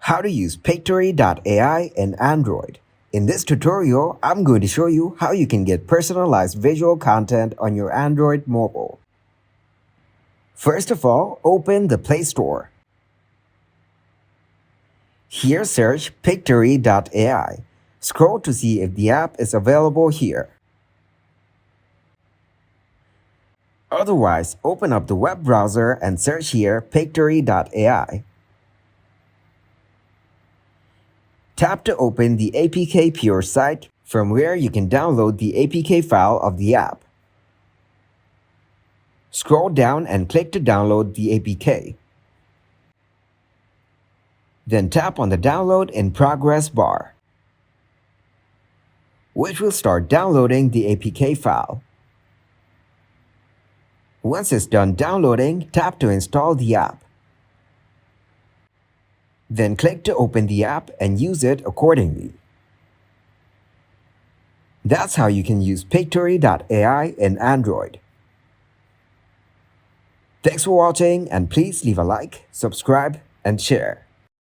How to use Pictory.ai in Android. In this tutorial, I'm going to show you how you can get personalized visual content on your Android mobile. First of all, open the Play Store. Here search Pictory.ai. Scroll to see if the app is available here. Otherwise, open up the web browser and search here Pictory.ai. Tap to open the APK Pure site, from where you can download the APK file of the app. Scroll down and click to download the APK. Then tap on the Download in Progress bar, which will start downloading the APK file. Once it's done downloading, tap to install the app. Then click to open the app and use it accordingly. That's how you can use Pictory.ai in Android. Thanks for watching, and please leave a like, subscribe, and share.